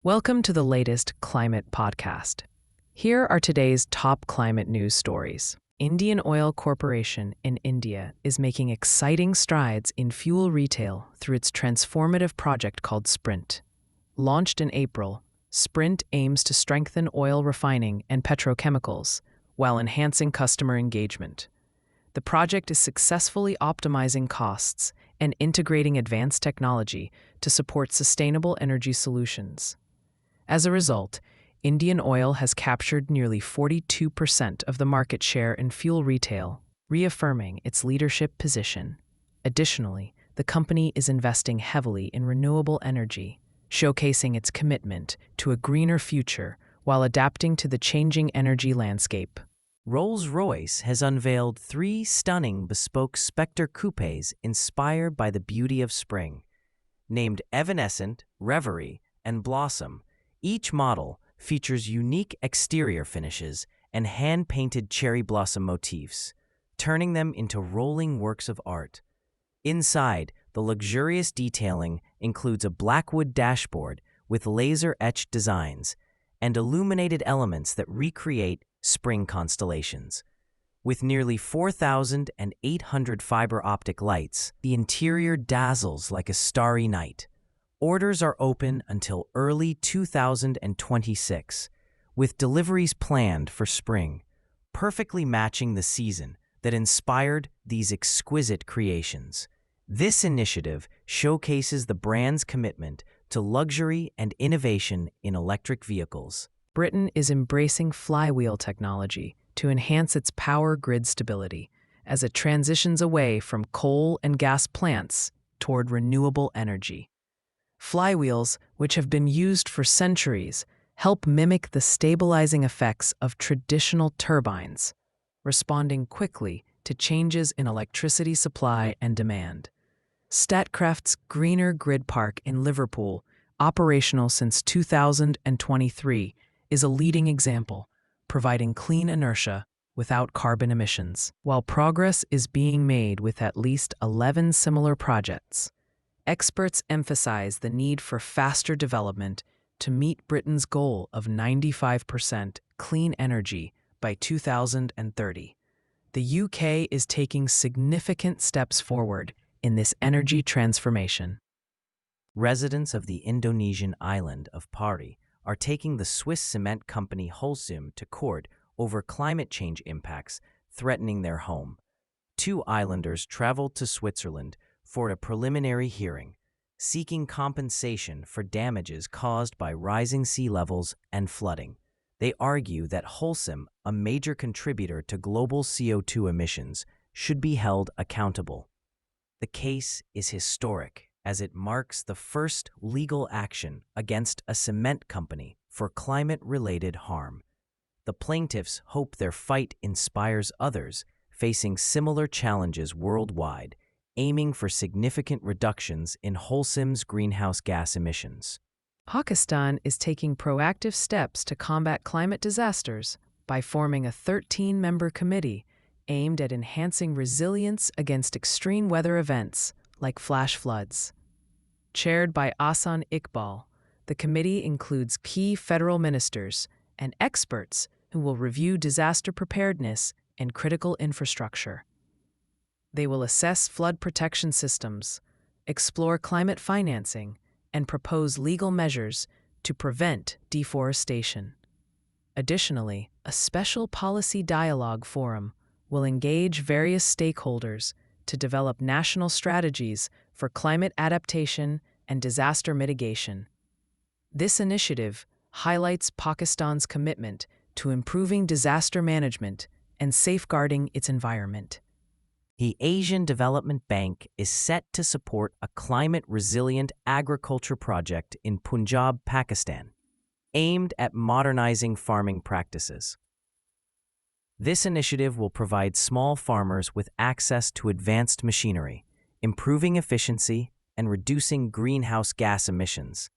Welcome to the latest climate podcast. Here are today's top climate news stories. Indian Oil Corporation in India is making exciting strides in fuel retail through its transformative project called Sprint. Launched in April, Sprint aims to strengthen oil refining and petrochemicals while enhancing customer engagement. The project is successfully optimizing costs and integrating advanced technology to support sustainable energy solutions. As a result, Indian Oil has captured nearly 42% of the market share in fuel retail, reaffirming its leadership position. Additionally, the company is investing heavily in renewable energy, showcasing its commitment to a greener future while adapting to the changing energy landscape. Rolls-Royce has unveiled 3 stunning bespoke Spectre coupes inspired by the beauty of spring. Named Evanescent, Reverie, and Blossom, each model features unique exterior finishes and hand-painted cherry blossom motifs, turning them into rolling works of art. Inside, the luxurious detailing includes a blackwood dashboard with laser-etched designs and illuminated elements that recreate spring constellations. With nearly 4,800 fiber optic lights, the interior dazzles like a starry night. Orders are open until early 2026, with deliveries planned for spring, perfectly matching the season that inspired these exquisite creations. This initiative showcases the brand's commitment to luxury and innovation in electric vehicles. Britain is embracing flywheel technology to enhance its power grid stability as it transitions away from coal and gas plants toward renewable energy. Flywheels, which have been used for centuries, help mimic the stabilizing effects of traditional turbines, responding quickly to changes in electricity supply and demand. Statkraft's Greener Grid Park in Liverpool, operational since 2023, is a leading example, providing clean inertia without carbon emissions. While progress is being made with at least 11 similar projects, experts emphasize the need for faster development to meet Britain's goal of 95% clean energy by 2030. The UK is taking significant steps forward in this energy transformation. Residents of the Indonesian island of Pari are taking the Swiss cement company Holcim to court over climate change impacts threatening their home. 2 islanders traveled to Switzerland for a preliminary hearing, seeking compensation for damages caused by rising sea levels and flooding. They argue that Holcim, a major contributor to global CO2 emissions, should be held accountable. The case is historic, as it marks the first legal action against a cement company for climate-related harm. The plaintiffs hope their fight inspires others facing similar challenges worldwide, aiming for significant reductions in Holcim's greenhouse gas emissions. Pakistan is taking proactive steps to combat climate disasters by forming a 13-member committee aimed at enhancing resilience against extreme weather events like flash floods. Chaired by Ahsan Iqbal, the committee includes key federal ministers and experts who will review disaster preparedness and critical infrastructure. They will assess flood protection systems, explore climate financing, and propose legal measures to prevent deforestation. Additionally, a special policy dialogue forum will engage various stakeholders to develop national strategies for climate adaptation and disaster mitigation. This initiative highlights Pakistan's commitment to improving disaster management and safeguarding its environment. The Asian Development Bank is set to support a climate-resilient agriculture project in Punjab, Pakistan, aimed at modernizing farming practices. This initiative will provide small farmers with access to advanced machinery, improving efficiency and reducing greenhouse gas emissions.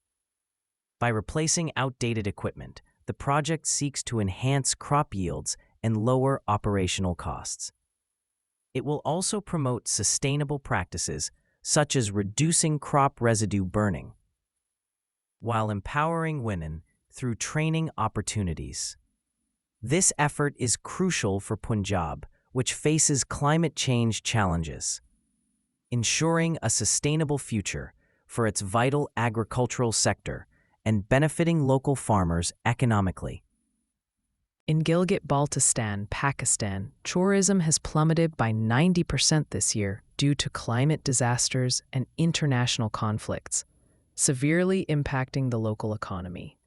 By replacing outdated equipment, the project seeks to enhance crop yields and lower operational costs. It will also promote sustainable practices, such as reducing crop residue burning. while empowering women through training opportunities. This effort is crucial for Punjab, which faces climate change challenges, ensuring a sustainable future for its vital agricultural sector and benefiting local farmers economically. In Gilgit-Baltistan, Pakistan, tourism has plummeted by 90% this year due to climate disasters and international conflicts, severely impacting the local economy.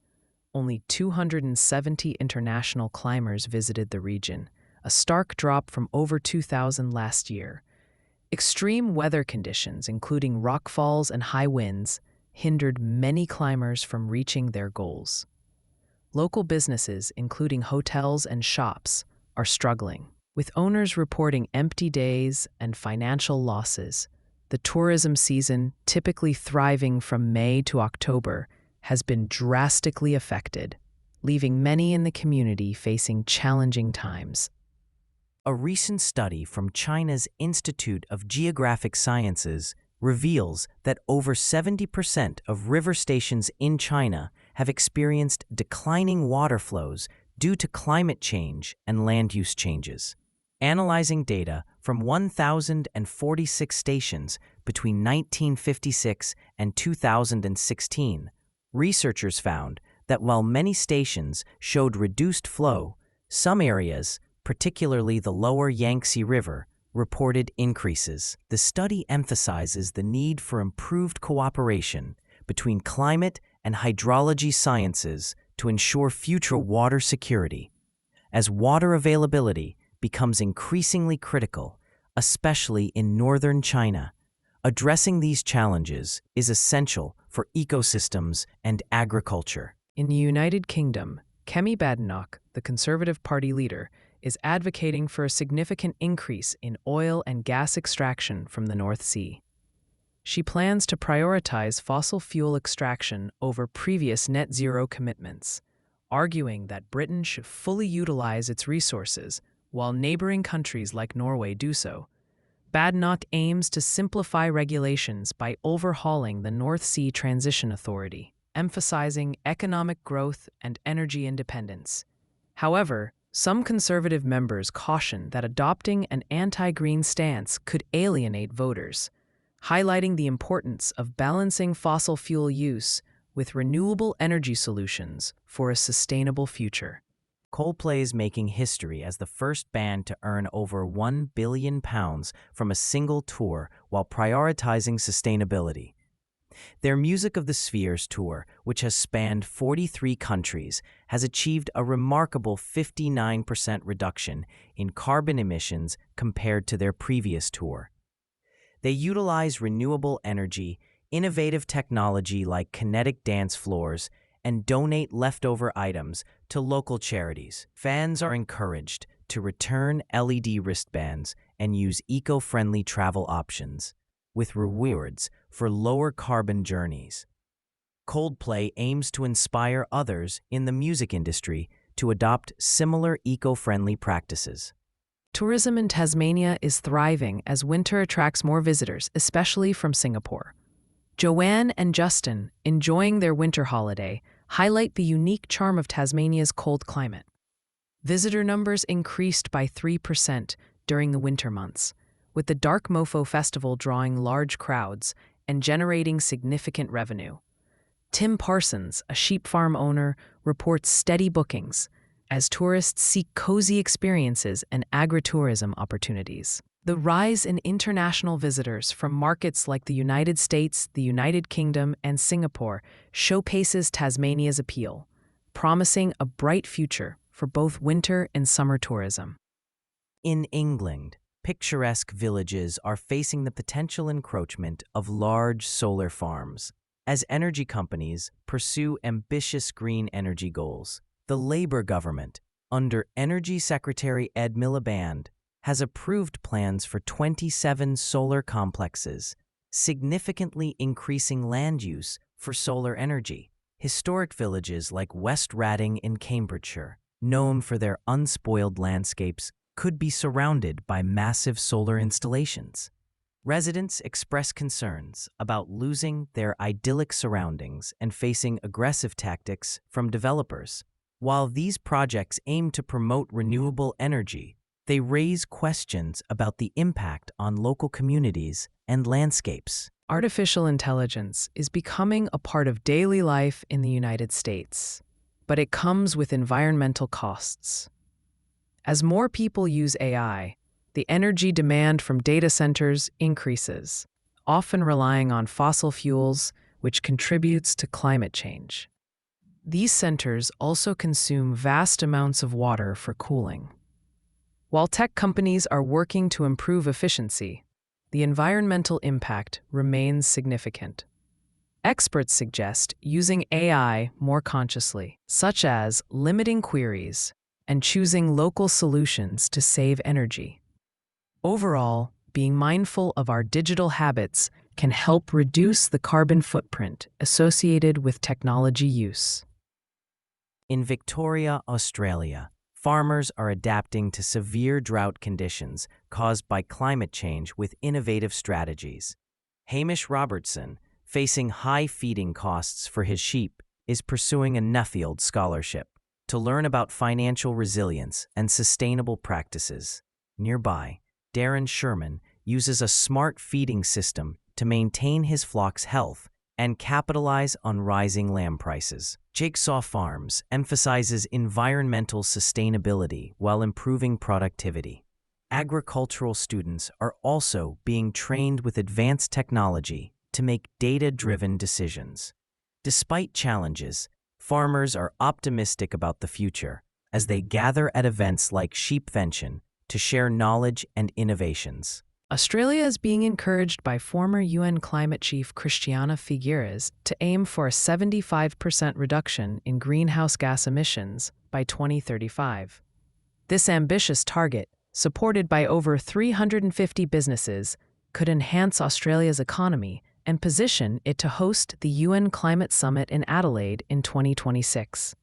Only 270 international climbers visited the region, a stark drop from over 2,000 last year. Extreme weather conditions, including rockfalls and high winds, hindered many climbers from reaching their goals. Local businesses, including hotels and shops, are struggling, with owners reporting empty days and financial losses. The tourism season, typically thriving from May to October, has been drastically affected, leaving many in the community facing challenging times. A recent study from China's Institute of Geographic Sciences reveals that over 70% of river stations in China have experienced declining water flows due to climate change and land use changes. Analyzing data from 1,046 stations between 1956 and 2016, researchers found that while many stations showed reduced flow, some areas, particularly the lower Yangtze River, reported increases. The study emphasizes the need for improved cooperation between climate and hydrology sciences to ensure future water security, as water availability becomes increasingly critical, especially in northern China. Addressing these challenges is essential for ecosystems and agriculture. In the United Kingdom, Kemi Badenoch, the Conservative Party leader, is advocating for a significant increase in oil and gas extraction from the North Sea. She plans to prioritize fossil fuel extraction over previous net zero commitments, arguing that Britain should fully utilize its resources while neighboring countries like Norway do so. Badenoch aims to simplify regulations by overhauling the North Sea Transition Authority, emphasizing economic growth and energy independence. However, some Conservative members caution that adopting an anti-green stance could alienate voters, highlighting the importance of balancing fossil fuel use with renewable energy solutions for a sustainable future. Coldplay is making history as the first band to earn over £1 billion from a single tour while prioritizing sustainability. Their Music of the Spheres tour, which has spanned 43 countries, has achieved a remarkable 59% reduction in carbon emissions compared to their previous tour. They utilize renewable energy, innovative technology like kinetic dance floors, and donate leftover items to local charities. Fans are encouraged to return LED wristbands and use eco-friendly travel options, with rewards for lower carbon journeys. Coldplay aims to inspire others in the music industry to adopt similar eco-friendly practices. Tourism in Tasmania is thriving as winter attracts more visitors, especially from Singapore. Joanne and Justin, enjoying their winter holiday, highlight the unique charm of Tasmania's cold climate. Visitor numbers increased by 3% during the winter months, with the Dark Mofo Festival drawing large crowds and generating significant revenue. Tim Parsons, a sheep farm owner, reports steady bookings as tourists seek cozy experiences and agritourism opportunities. The rise in international visitors from markets like the United States, the United Kingdom, and Singapore showcases Tasmania's appeal, promising a bright future for both winter and summer tourism. In England, picturesque villages are facing the potential encroachment of large solar farms as energy companies pursue ambitious green energy goals. The Labour government, under Energy Secretary Ed Miliband, has approved plans for 27 solar complexes, significantly increasing land use for solar energy. Historic villages like West Radding in Cambridgeshire, known for their unspoiled landscapes, could be surrounded by massive solar installations. Residents express concerns about losing their idyllic surroundings and facing aggressive tactics from developers. While these projects aim to promote renewable energy, they raise questions about the impact on local communities and landscapes. Artificial intelligence is becoming a part of daily life in the United States, but it comes with environmental costs. As more people use AI, the energy demand from data centers increases, often relying on fossil fuels, which contributes to climate change. These centers also consume vast amounts of water for cooling. While tech companies are working to improve efficiency, the environmental impact remains significant. Experts suggest using AI more consciously, such as limiting queries and choosing local solutions to save energy. Overall, being mindful of our digital habits can help reduce the carbon footprint associated with technology use. In Victoria, Australia, farmers are adapting to severe drought conditions caused by climate change with innovative strategies. Hamish Robertson, facing high feeding costs for his sheep, is pursuing a Nuffield scholarship to learn about financial resilience and sustainable practices. Nearby, Darren Sherman uses a smart feeding system to maintain his flock's health and capitalize on rising lamb prices. Jigsaw Farms emphasizes environmental sustainability while improving productivity. Agricultural students are also being trained with advanced technology to make data-driven decisions. Despite challenges, farmers are optimistic about the future as they gather at events like Sheepvention to share knowledge and innovations. Australia is being encouraged by former UN climate chief Christiana Figueres to aim for a 75% reduction in greenhouse gas emissions by 2035. This ambitious target, supported by over 350 businesses, could enhance Australia's economy and position it to host the UN Climate Summit in Adelaide in 2026.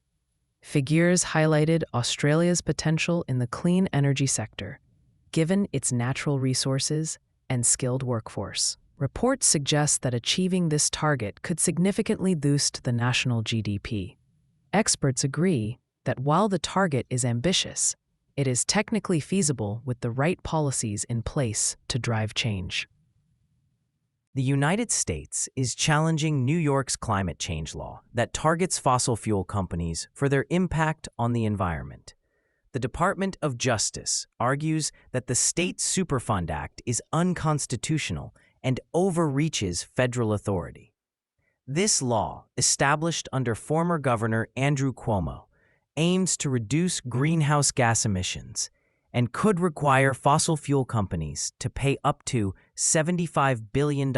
Figueres highlighted Australia's potential in the clean energy sector, given its natural resources and skilled workforce. Reports suggest that achieving this target could significantly boost the national GDP. Experts agree that while the target is ambitious, it is technically feasible with the right policies in place to drive change. The United States is challenging New York's climate change law that targets fossil fuel companies for their impact on the environment. The Department of Justice argues that the State Superfund Act is unconstitutional and overreaches federal authority. This law, established under former Governor Andrew Cuomo, aims to reduce greenhouse gas emissions and could require fossil fuel companies to pay up to $75 billion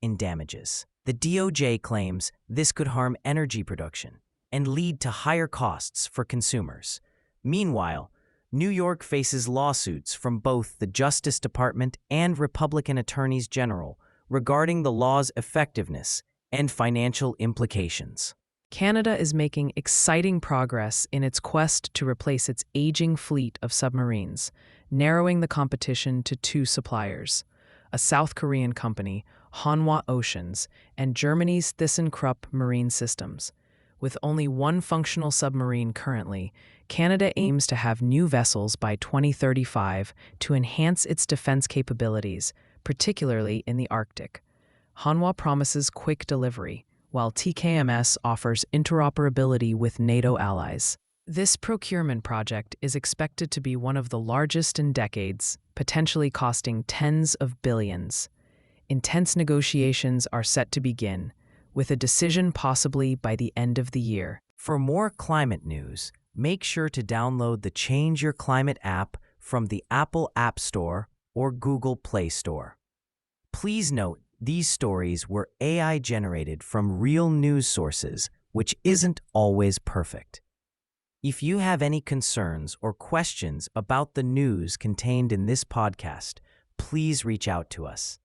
in damages. The DOJ claims this could harm energy production and lead to higher costs for consumers. Meanwhile, New York faces lawsuits from both the Justice Department and Republican attorneys general regarding the law's effectiveness and financial implications. Canada is making exciting progress in its quest to replace its aging fleet of submarines, narrowing the competition to two suppliers, a South Korean company, Hanwha Oceans, and Germany's ThyssenKrupp Marine Systems. With only one functional submarine currently, Canada aims to have new vessels by 2035 to enhance its defense capabilities, particularly in the Arctic. Hanwha promises quick delivery, while TKMS offers interoperability with NATO allies. This procurement project is expected to be one of the largest in decades, potentially costing tens of billions. Intense negotiations are set to begin, with a decision possibly by the end of the year. For more climate news, make sure to download the Change Your Climate app from the Apple App Store or Google Play Store. Please note, these stories were AI-generated from real news sources, which isn't always perfect. If you have any concerns or questions about the news contained in this podcast, please reach out to us.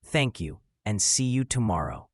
Thank you, and see you tomorrow.